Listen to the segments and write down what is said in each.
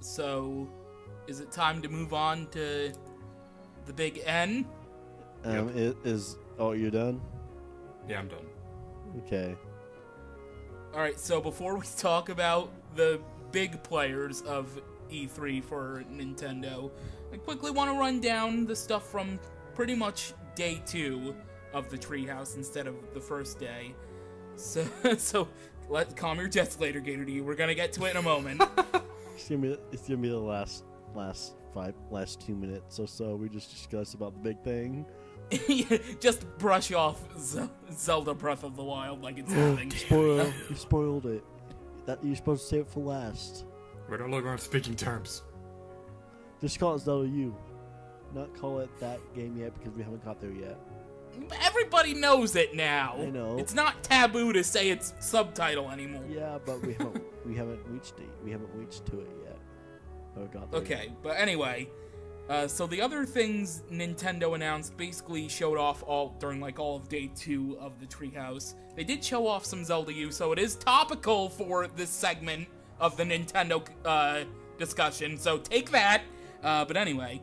So, is it time to move on to the big N? Oh, you're done? Yeah, I'm done. Okay. Alright, so before we talk about the big players of E3 for Nintendo, I quickly want to run down the stuff from pretty much day 2 of the Treehouse instead of the first day. So let's calm your jets later, Gator D. We're gonna get to it in a moment. It's gonna be the last 2 minutes or so. We just discussed about the big thing. Just brush off Zelda Breath of the Wild like it's nothing. You spoiled it. That you're supposed to save it for last. We're no longer on speaking terms. Just call it Zelda U. Not call it that game yet because we haven't got there yet. Everybody knows it now. I know. It's not taboo to say its subtitle anymore. Yeah, but we haven't reached it. We haven't reached to it yet. Or got there Okay, yet. but anyway, so the other things Nintendo announced basically showed off during all of day 2 of the Treehouse. They did show off some Zelda U, so it is topical for this segment of the Nintendo discussion. So take that. But anyway,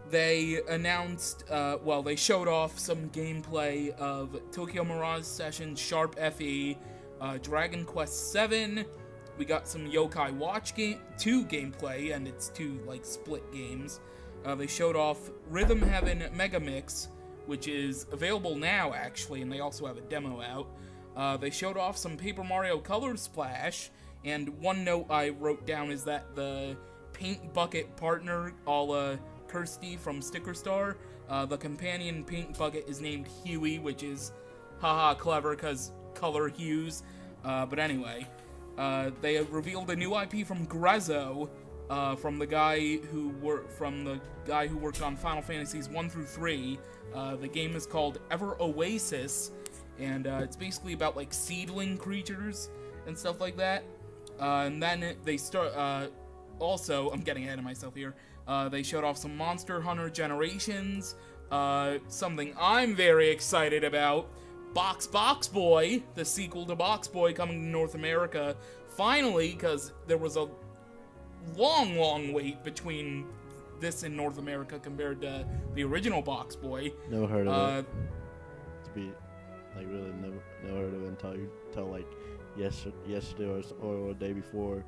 they announced, they showed off some gameplay of Tokyo Mirage Session Sharp FE, Dragon Quest VII. We got some Yokai Watch 2 gameplay, and it's 2 split games. They showed off Rhythm Heaven Mega Mix, which is available now actually, and they also have a demo out. They showed off some Paper Mario Color Splash, and one note I wrote down is that the paint bucket partner, a la Kirsty from Sticker Star, the companion paint bucket is named Huey, which is haha clever because color hues. But anyway. They revealed a new IP from Grezzo, from the guy who worked on Final Fantasies 1 through 3. The game is called Ever Oasis, and it's basically about seedling creatures and stuff like that. And then they start. Also, I'm getting ahead of myself here. They showed off some Monster Hunter Generations. Something I'm very excited about. Box Boy, the sequel to Box Boy coming to North America, finally, because there was a long wait between this in North America compared to the original Box Boy. Never heard of it. To be, really never heard of it until yesterday or the day before.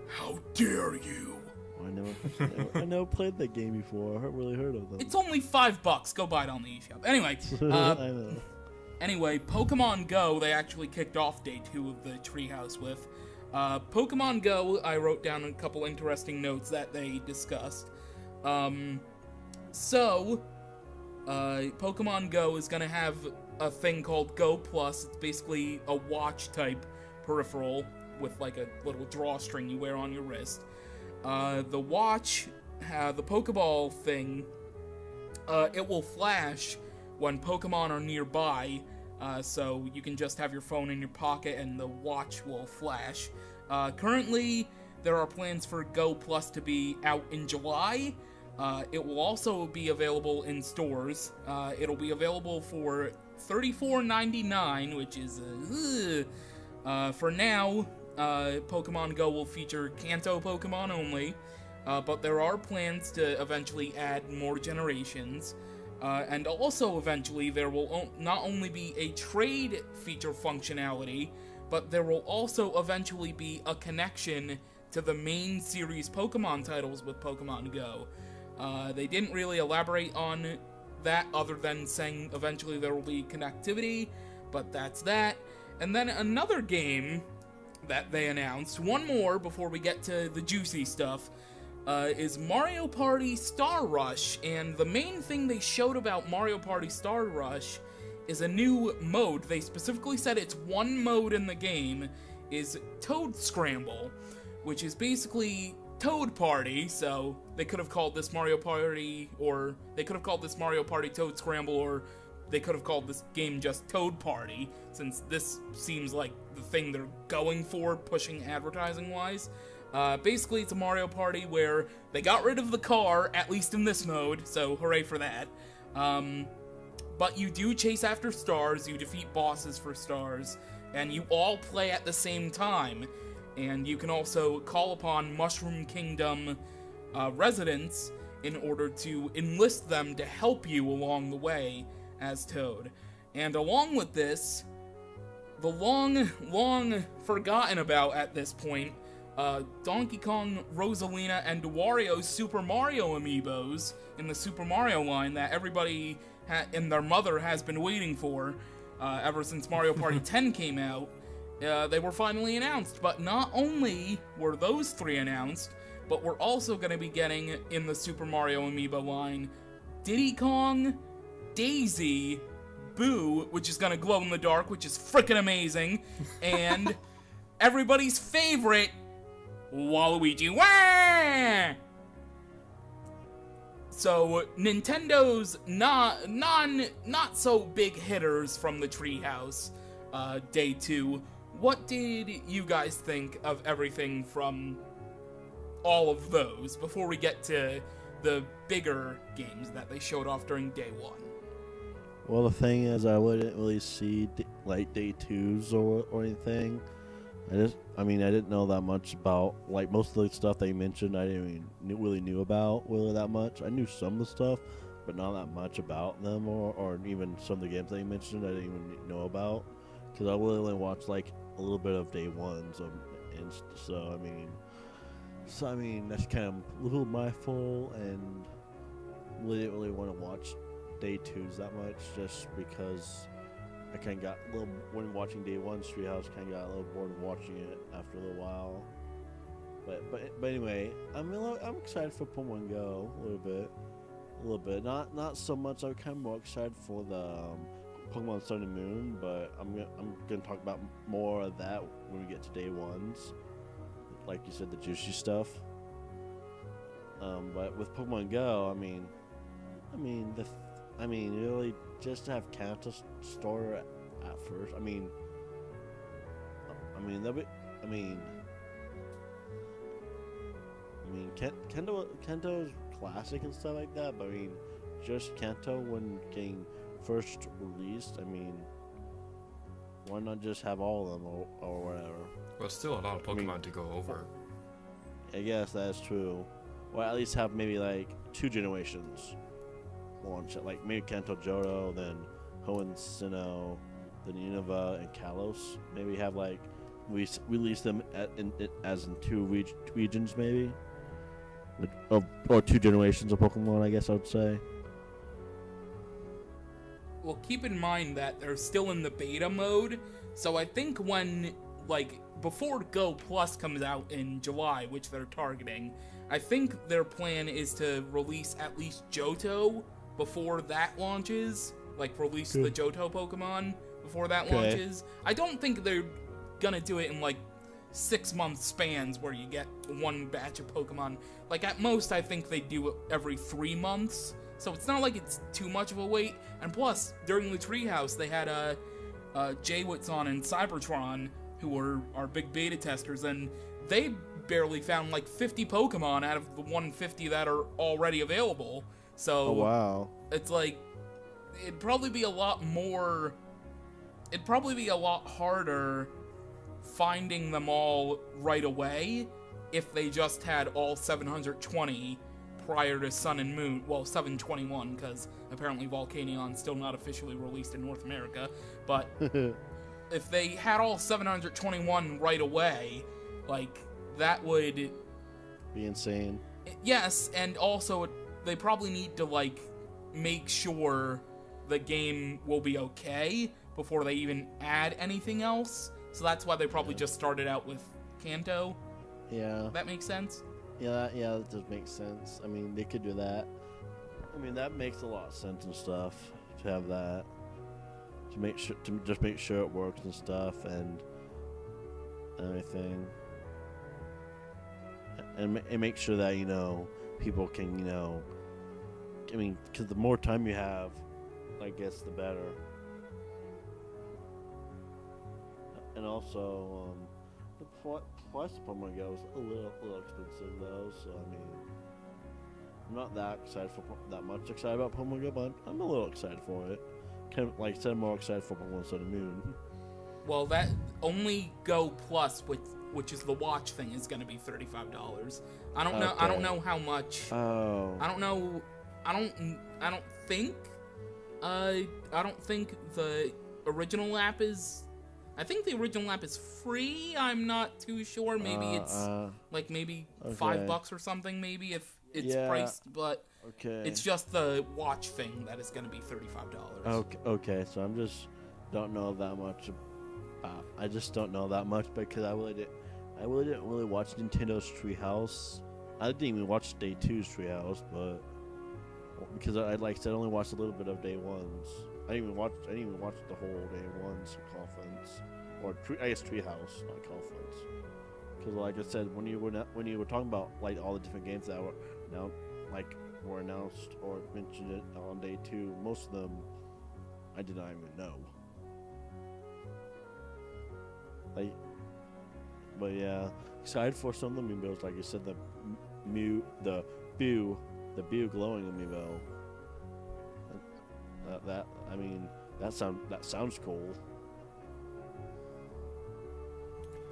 How dare you! I never played that game before. I really heard of them. It's only $5. Go buy it on the eShop. Anyway, I know. Anyway, Pokemon Go, they actually kicked off day 2 of the Treehouse with. Pokemon Go, I wrote down a couple interesting notes that they discussed. Pokemon Go is going to have a thing called Go Plus. It's basically a watch-type peripheral with a little drawstring you wear on your wrist. The watch, the Pokeball thing, it will flash when Pokemon are nearby, so you can just have your phone in your pocket and the watch will flash. Currently, there are plans for Go Plus to be out in July. It will also be available in stores. It'll be available for $34.99, which is, for now, Pokemon Go will feature Kanto Pokemon only, but there are plans to eventually add more generations, and also eventually there will not only be a trade feature functionality, but there will also eventually be a connection to the main series Pokemon titles with Pokemon Go. They didn't really elaborate on that other than saying eventually there will be connectivity, but that's that. And then another game that they announced, one more before we get to the juicy stuff, is Mario Party Star Rush, and the main thing they showed about Mario Party Star Rush is a new mode. They specifically said it's one mode in the game, is Toad Scramble, which is basically Toad Party, so they could have called this Mario Party, or they could have called this Mario Party Toad Scramble, or they could have called this game just Toad Party, since this seems like the thing they're going for, pushing advertising-wise. Basically, it's a Mario Party where they got rid of the car, at least in this mode, so hooray for that. But you do chase after stars, you defeat bosses for stars, and you all play at the same time. And you can also call upon Mushroom Kingdom residents in order to enlist them to help you along the way as Toad. And along with this, the long forgotten about at this point, Donkey Kong, Rosalina, and Wario's Super Mario amiibos in the Super Mario line that everybody and their mother has been waiting for ever since Mario Party 10 came out. They were finally announced, but not only were those 3 announced, but we're also going to be getting in the Super Mario amiibo line Diddy Kong, Daisy, Boo, which is going to glow in the dark, which is freaking amazing, and everybody's favorite, Waluigi. Wah! So Nintendo's not so big hitters from the Treehouse, day 2. What did you guys think of everything from all of those before we get to the bigger games that they showed off during day 1? Well, the thing is, I wouldn't really see like day 2s or anything. I didn't know that much about, like, most of the stuff they mentioned. I didn't even really knew about really that much. I knew some of the stuff, but not that much about them, or even some of the games they mentioned I didn't even know about, because I really only watched like a little bit of day 1s, and so I mean that's kind of a little my fault, and really didn't really want to watch day 2s that much, just because I kind of got a little, when watching day 1's Treehouse, kind of got a little bored of watching it after a little while. But anyway, I'm excited for Pokemon Go a little bit. Not so much. I'm kind of more excited for the Pokemon Sun and Moon, but I'm gonna talk about more of that when we get to day 1s, like you said, the juicy stuff. But with Pokemon Go, I mean, really, just to have Kanto store at first. Kanto's classic and stuff like that. But just Kanto when getting first released. Why not just have all of them or whatever? Well, still a lot of Pokemon to go over. I guess that's true. Or at least have maybe like 2 generations launch it, like maybe Kanto Johto, then Hoenn Sinnoh, then Unova and Kalos. Maybe have like release them as in 2 regions, maybe, or 2 generations of Pokemon. I guess I would say. Well, keep in mind that they're still in the beta mode, so I think when, before Go Plus comes out in July, which they're targeting, I think their plan is to release at least Johto before that launches, release the Johto Pokemon before that launches. I don't think they're gonna do it in 6-month spans where you get 1 batch of Pokemon. At most, I think they do it every 3 months, so it's not like it's too much of a wait. And plus, during the Treehouse, they had Jay Whitson and Cybertron, who were our big beta testers, and they barely found 50 Pokemon out of the 150 that are already available. So, oh, wow. It's it'd probably be a lot harder finding them all right away if they just had all 720 prior to Sun and Moon. Well, 721, because apparently Volcanion's still not officially released in North America. But if they had all 721 right away, that would be insane. Yes, and also they probably need to make sure the game will be okay before they even add anything else. So that's why they probably just started out with Kanto. Yeah. That makes sense? Yeah, that does make sense. They could do that. That makes a lot of sense and stuff, to have that. To just make sure it works and stuff and everything. And make sure that, people can, because the more time you have, I guess the better. And also, the price of Pokemon Go is a little expensive though, so I'm not that much excited about Pokemon Go, but I'm a little excited for it. Kind of, like I said, I'm more excited for Pokemon Sun and Moon. Well, that only Go Plus, which is the watch thing, is going to be $35. I don't know. I don't know how much. Oh. I don't know. I don't think. I don't think the original app is. I think the original app is free. I'm not too sure. Maybe it's like maybe $5 or something. Maybe if it's priced, but it's just the watch thing that is going to be $35. Okay. So I'm just don't know that much. I just don't know that much because I really didn't really watch Nintendo's Treehouse. I didn't even watch Day 2's Treehouse, but because I like I said, only watched a little bit of Day 1's. I didn't even watch the whole Day 1's conference, or I guess Treehouse, not conference. Because like I said, when you were talking about like all the different games that were now were announced or mentioned it on Day 2, most of them I did not even know. But yeah, excited for some of the amiibos. Like you said, the Boo glowing amiibo. That sounds cool.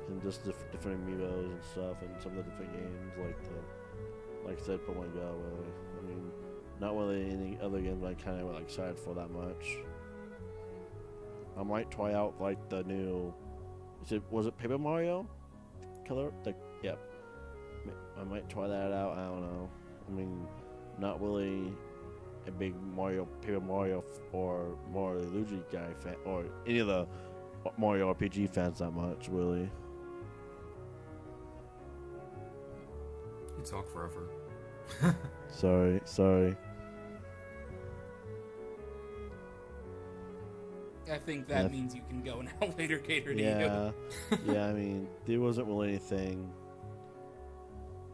And just different amiibos and stuff, and some of the different games, like I said, Pokemon Go. Really, I mean, not really any other games I kind of excited for that much. I might try out like the new. Was it Paper Mario? Color? I might try that out. I don't know. I mean, not really a big Paper Mario or Mario Luigi guy fan, or any of the Mario RPG fans that much, really. You talk forever. Sorry. I think that means you can go now later, Gator. Yeah. I mean, there wasn't really anything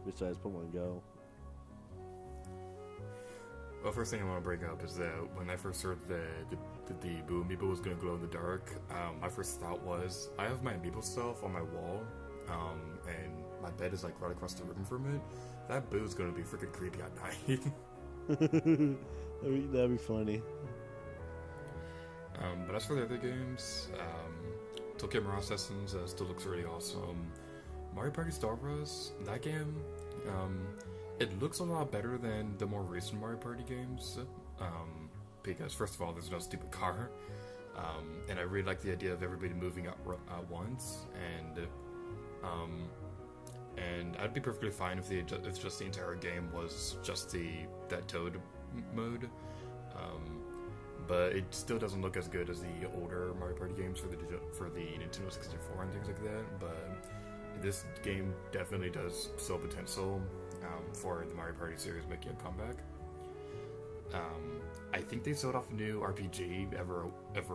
besides Pokemon Go. Well, first thing I want to bring up is that when I first heard the Boo Amiibo was going to glow in the dark, my first thought was, I have my Amiibo stuff on my wall, and my bed is like right across the room from it. That Boo is going to be freaking creepy at night. That'd be funny. But as for the other games, Tokyo Mirage Sessions still looks really awesome. Mario Party Star Wars, that game, it looks a lot better than the more recent Mario Party games, because first of all, there's no stupid car, and I really like the idea of everybody moving up at once, and I'd be perfectly fine if just the entire game was just that Toad mode. But it still doesn't look as good as the older Mario Party games for the Nintendo 64 and things like that. But this game definitely does show potential for the Mario Party series making a comeback. I think they showed off a new RPG, Ever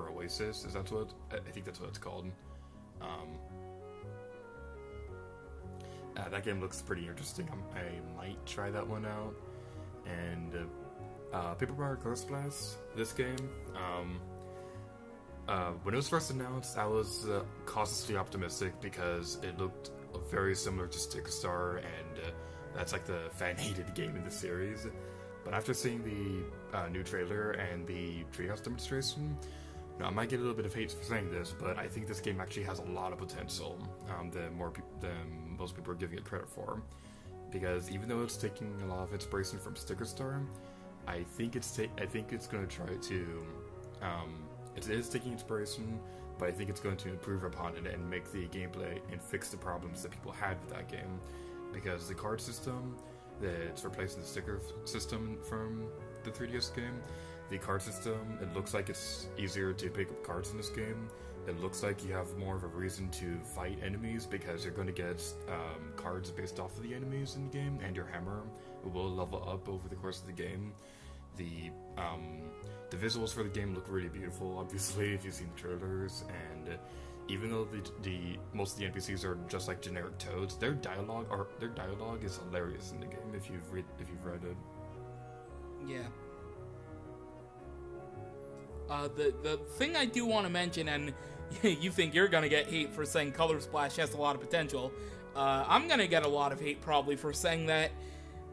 Oasis. I think that's what it's called. That game looks pretty interesting. I might try that one out. And Paper Mario Color Splash, this game, when it was first announced, I was cautiously optimistic because it looked very similar to Sticker Star, and that's like the fan-hated game in the series. But after seeing the new trailer and the Treehouse demonstration, I might get a little bit of hate for saying this, but I think this game actually has a lot of potential than most people are giving it credit for. Because even though it's taking a lot of inspiration from Sticker Star, I think it's going to try to. It is taking inspiration, but I think it's going to improve upon it and make the gameplay and fix the problems that people had with that game. Because the card system that's replacing the sticker system from the 3DS game, the card system, it looks like it's easier to pick up cards in this game. It looks like you have more of a reason to fight enemies because you're going to get cards based off of the enemies in the game, and your hammer will level up over the course of the game. The visuals for the game look really beautiful, obviously, if you've seen the trailers, and even though the most of the NPCs are just like generic toads, their dialogue is hilarious in the game if you've read it. Yeah. The thing I do want to mention, and you think you're gonna get hate for saying Color Splash has a lot of potential, I'm gonna get a lot of hate probably for saying that.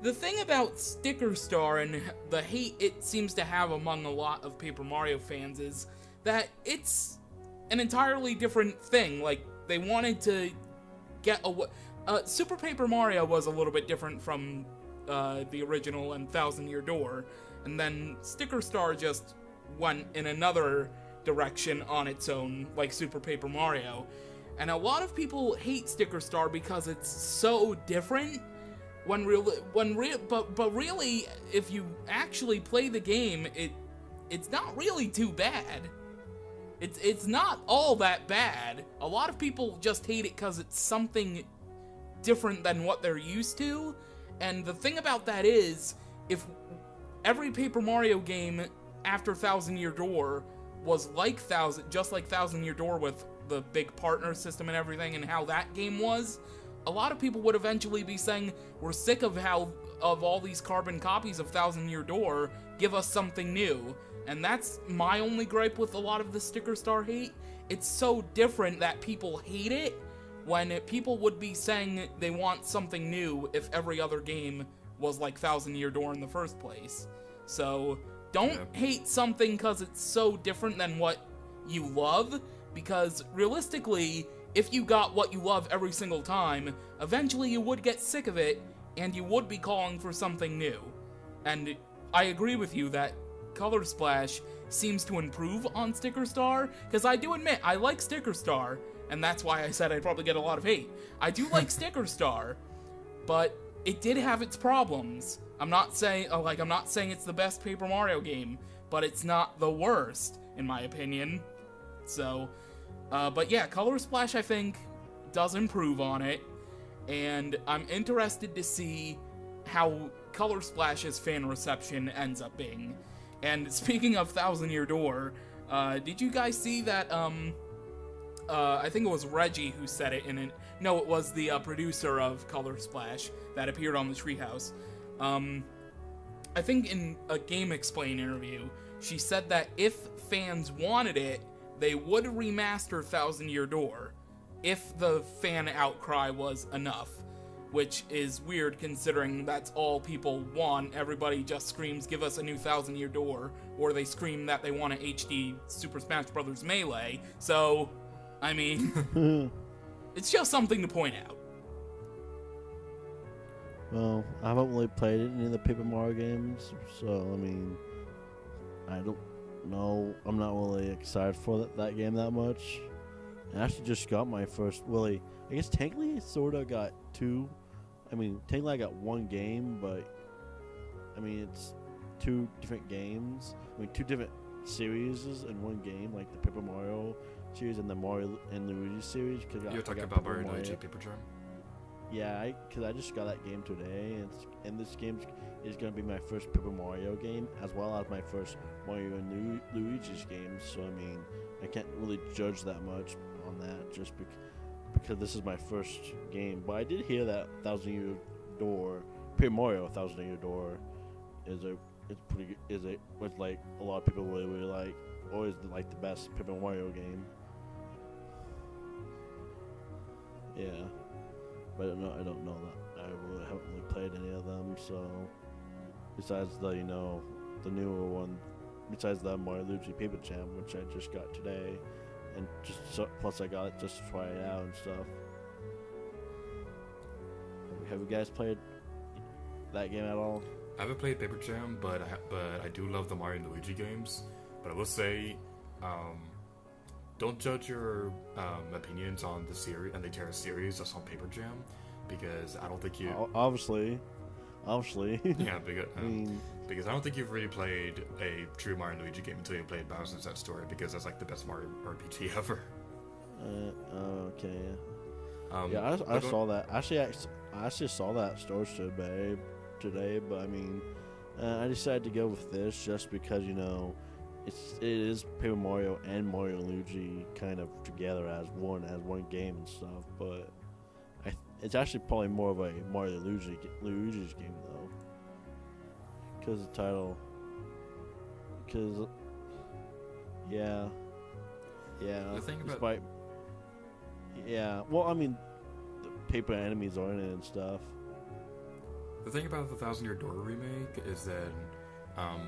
The thing about Sticker Star and the hate it seems to have among a lot of Paper Mario fans is that it's an entirely different thing. Like, they wanted to get away. Super Paper Mario was a little bit different from the original and Thousand Year Door, and then Sticker Star just went in another direction on its own, like Super Paper Mario. And a lot of people hate Sticker Star because it's so different. But really, if you actually play the game, it's not really too bad. It's not all that bad. A lot of people just hate it because it's something different than what they're used to. And the thing about that is, if every Paper Mario game after Thousand Year Door was like just like Thousand Year Door with the big partner system and everything and how that game was, a lot of people would eventually be saying, we're sick of all these carbon copies of Thousand Year Door, give us something new. And that's my only gripe with a lot of the Sticker Star hate. It's so different that people hate it, when people would be saying they want something new if every other game was like Thousand Year Door in the first place. So don't hate something because it's so different than what you love, because realistically, if you got what you love every single time, eventually you would get sick of it, and you would be calling for something new. And I agree with you that Color Splash seems to improve on Sticker Star, because I do admit, I like Sticker Star, and that's why I said I'd probably get a lot of hate. I do like Sticker Star, but it did have its problems. I'm not saying it's the best Paper Mario game, but it's not the worst, in my opinion. So, but yeah, Color Splash, I think, does improve on it, and I'm interested to see how Color Splash's fan reception ends up being. And speaking of Thousand Year Door, did you guys see that, I think it was Reggie who said it no, it was the producer of Color Splash that appeared on the Treehouse. I think in a Game Explain interview, she said that if fans wanted it, they would remaster Thousand Year Door if the fan outcry was enough, which is weird considering that's all people want. Everybody just screams, give us a new Thousand Year Door, or they scream that they want an HD Super Smash Bros. Melee. So, I mean, it's just something to point out. Well, I haven't really played any of the Paper Mario games, so, I mean, I don't know. I'm not really excited for that game that much. I actually just got my first, I guess technically I sort of got two. I mean, technically I got one game, but, I mean, it's two different games. I mean, two different series in one game, like the Paper Mario series and the Mario and Luigi series. You're talking about Mario and Luigi Paper Jam? Yeah, because I just got that game today, and this game is going to be my first Paper Mario game, as well as my first Mario and Luigi's game, so I mean, I can't really judge that much on that, just because this is my first game. But I did hear that Thousand Year Door, Paper Mario Thousand Year Door, was like a lot of people really like, always like the best Paper Mario game. Yeah. But I don't know that. I haven't really played any of them, so besides the newer one, besides the Mario Luigi Paper Jam, which I just got today, and plus I got it just to try it out and stuff. Have you guys played that game at all? I haven't played Paper Jam, but I do love the Mario and Luigi games. But I will say, don't judge your opinions on the series and the Terra series just on Paper Jam, because I don't think you. Obviously. Yeah, because I don't think you've really played a true Mario and Luigi game until you played Bowser's That Story, because that's like the best Mario RPG ever. Okay. Yeah, I saw that. Actually, I actually saw that storage today, but I mean, I decided to go with this just because it is Paper Mario and Mario Luigi kind of together as one game and stuff, but it's actually probably more of a Mario Luigi's game though, because the title. Because yeah. The thing about well, I mean, the paper enemies are in it and stuff. The thing about the Thousand Year Door remake is that.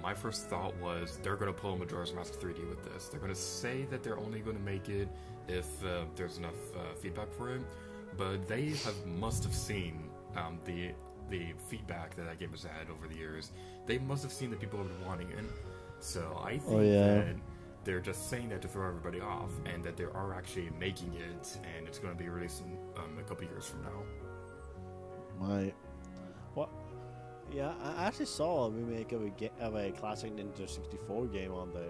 My first thought was they're going to pull a Majora's Mask 3D with this. They're going to say that they're only going to make it if there's enough feedback for it. but they must have seen the feedback that game has had over the years. They must have seen that people have been wanting it. So I think that they're just saying that to throw everybody off, and that they are actually making it, and it's going to be released in a couple years from now. Yeah, I actually saw a remake of a classic Nintendo 64 game on the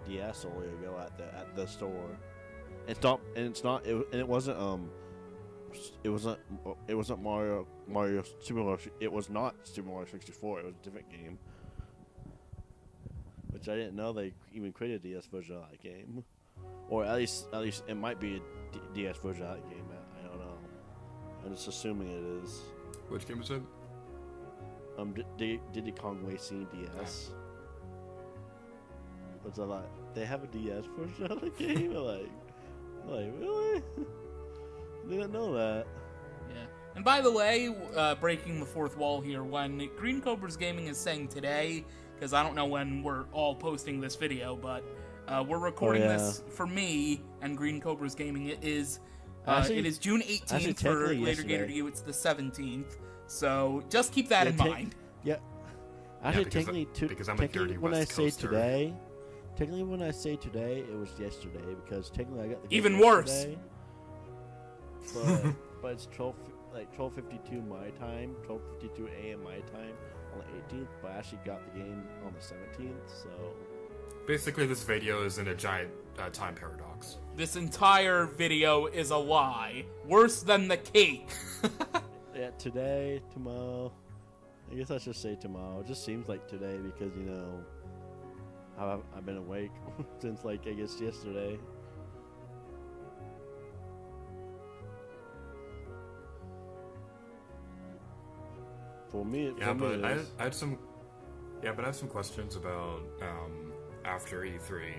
DS a while ago at the store. It wasn't Mario Super Mario. It was not Super Mario 64. It was a different game, which I didn't know they even created a DS version of that game, or at least it might be a DS version of that game. I don't know. I'm just assuming it is. Which game is it? Diddy Kong Racing DS. What's that like? They have a DS version of the game? like really? Didn't know that. Yeah. And by the way, breaking the fourth wall here, when Green Cobra's Gaming is saying today, because I don't know when we're all posting this video, but we're recording this for me and Green Cobra's Gaming. It is June 18th for Later Gator to You. It's the 17th. So just keep that in mind. Yeah. Actually, because I'm a dirty when West I say Coaster. today, technically when I say today, it was yesterday because technically I got the game Even worse. yesterday. But it's 12:52 my time, 12:52 a.m. my time on the 18th. But I actually got the game on the 17th. So Basically, this video is in a giant time paradox. This entire video is a lie. Worse than the cake. yeah, today, tomorrow. I guess I should say tomorrow. It just seems like today because I've been awake since I guess yesterday. For me, I had some questions about after E3.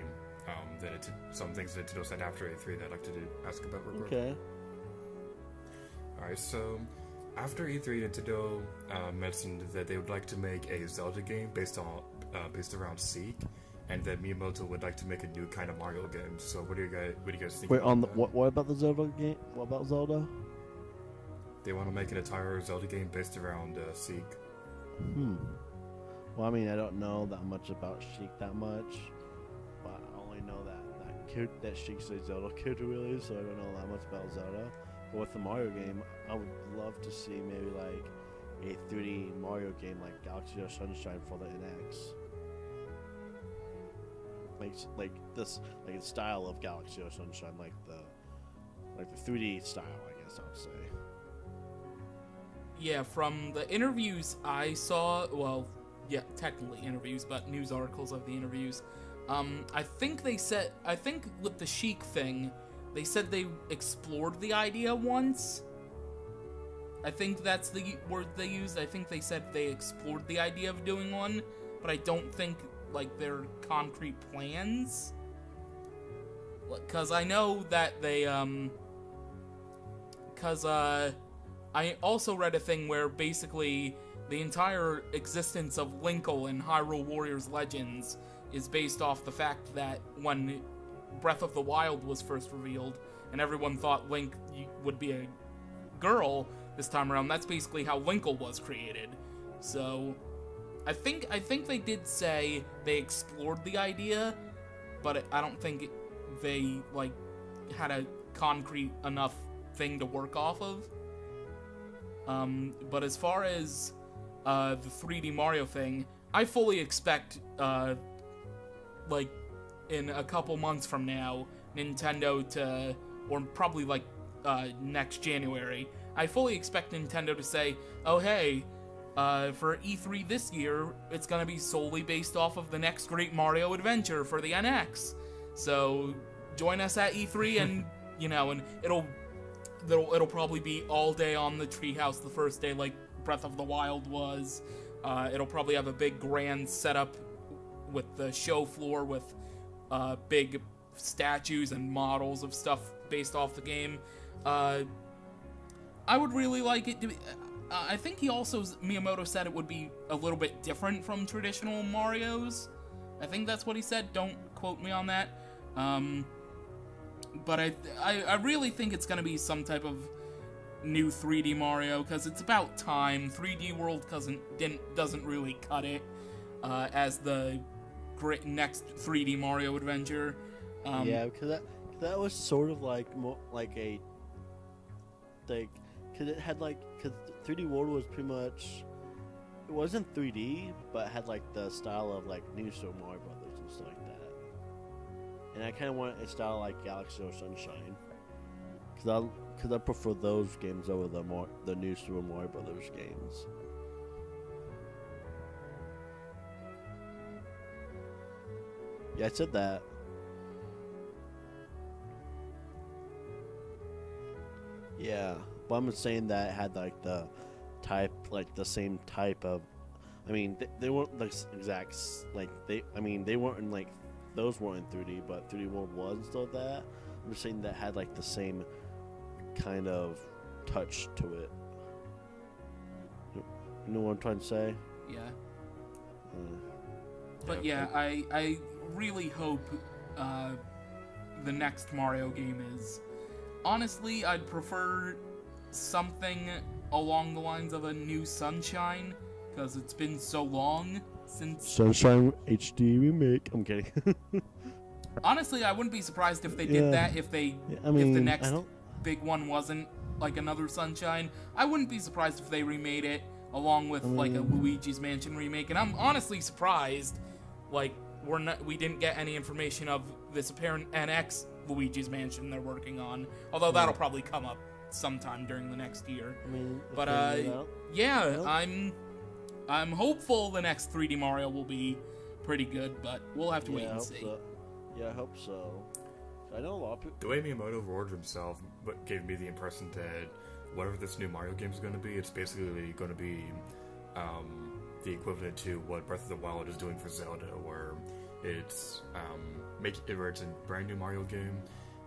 Some things that Nintendo said after E3 that I'd like to ask about real quick. Okay. Alright, so after E3, Nintendo mentioned that they would like to make a Zelda game based around Seek, and that Miyamoto would like to make a new kind of Mario game. So what do you guys think? Wait, what about the Zelda game? What about Zelda? They want to make an entire Zelda game based around Seek. Well, I mean, I don't know that much about Sheik that much, but I only know that Sheik's a Zelda kid really, so I don't know that much about Zelda. But with the Mario game, I would love to see maybe like a 3D Mario game like Galaxy of Sunshine for the NX. Like the style of Galaxy of Sunshine, like the 3D style, I guess I would say. Yeah, from the interviews I saw, well, yeah, technically interviews, but news articles of the interviews, I think with the Sheik thing, they said they explored the idea once. I think that's the word they used. I think they said they explored the idea of doing one, but I don't think, their concrete plans. Because I know that they, I also read a thing where basically the entire existence of Linkle in Hyrule Warriors Legends is based off the fact that when Breath of the Wild was first revealed and everyone thought Link would be a girl this time around, that's basically how Linkle was created. So I think they did say they explored the idea, but I don't think they had a concrete enough thing to work off of. But as far as the 3D Mario thing, I fully expect in a couple months from now, Nintendo to, or probably next January, I fully expect Nintendo to say, oh hey, for E3 this year, it's gonna be solely based off of the next great Mario adventure for the NX. So join us at E3 and, and it'll probably be all day on the Treehouse the first day like Breath of the Wild was. It'll probably have a big grand setup with the show floor with big statues and models of stuff based off the game. I would really like it to be... I think Miyamoto said it would be a little bit different from traditional Marios. I think that's what he said. Don't quote me on that. But I really think it's going to be some type of new 3D Mario, because it's about time. 3D World doesn't really cut it as the great next 3D Mario adventure. Yeah, because that was sort of like more like a like because it had like because 3D World was pretty much it wasn't 3D but had like the style of like New Super Mario Brothers and stuff like that. And I kind of want a style like Galaxy or Sunshine because I prefer those games over the New Super Mario Brothers games. Yeah, I said that. Yeah, but I'm saying that it had like the same type of. I mean, they weren't the exact like they weren't in like those weren't in 3D, but 3D World was and stuff like that. I'm just saying that had like the same kind of touch to it. You know what I'm trying to say? Yeah. But yeah, I really hope the next Mario game is. Honestly, I'd prefer something along the lines of a new Sunshine, because it's been so long since... Sunshine HD remake. I'm kidding. Honestly, I wouldn't be surprised if they did that, if the next big one wasn't like another Sunshine. I wouldn't be surprised if they remade it along with like a Luigi's Mansion remake, and I'm honestly surprised, like, we didn't get any information of this apparent NX Luigi's Mansion they're working on, although that'll probably come up sometime during the next year. But I'm hopeful the next 3D Mario will be pretty good, but we'll have to wait and see. So. Yeah, I hope so. I know a lot of people. The way Miyamoto worded himself gave me the impression that whatever this new Mario game is going to be, it's basically going to be the equivalent to what Breath of the Wild is doing for Zelda, where it's where it's a brand new Mario game,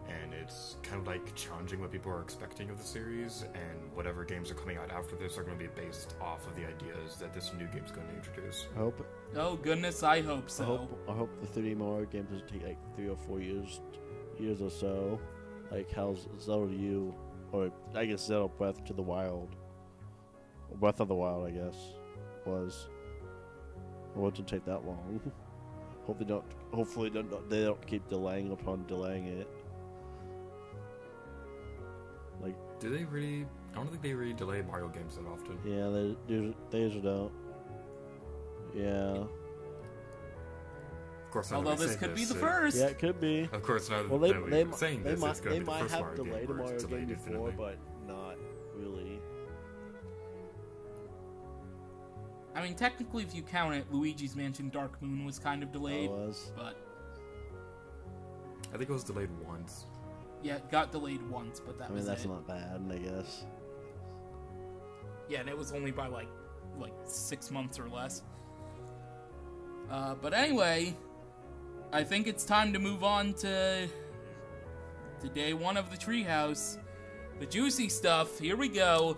and it's kind of like challenging what people are expecting of the series, and whatever games are coming out after this are going to be based off of the ideas that this new game is going to introduce. I hope. Oh goodness, I hope so. I hope the 3D Mario games will take like 3 or 4 years or so, like how Zelda U, or I guess Zelda Breath of the Wild, I guess, was. It wouldn't take that long. Hopefully they don't keep delaying upon delaying it. Like, do they really? I don't think they really delay Mario games that often. Yeah, they usually don't. Yeah. Of course, although this could be the first. Yeah, it could be. Of course, now well, that they we're saying this, it's going to be the first have Mario delayed a game where Mario it's game delayed before, infinitely. but not really. I mean, technically, if you count it, Luigi's Mansion Dark Moon was kind of delayed. It was. But I think it was delayed once. Yeah, it got delayed once, but that was that's it. not bad, I guess. Yeah, and it was only by like 6 months or less. But anyway, I think it's time to move on to day one of the Treehouse. The juicy stuff, here we go.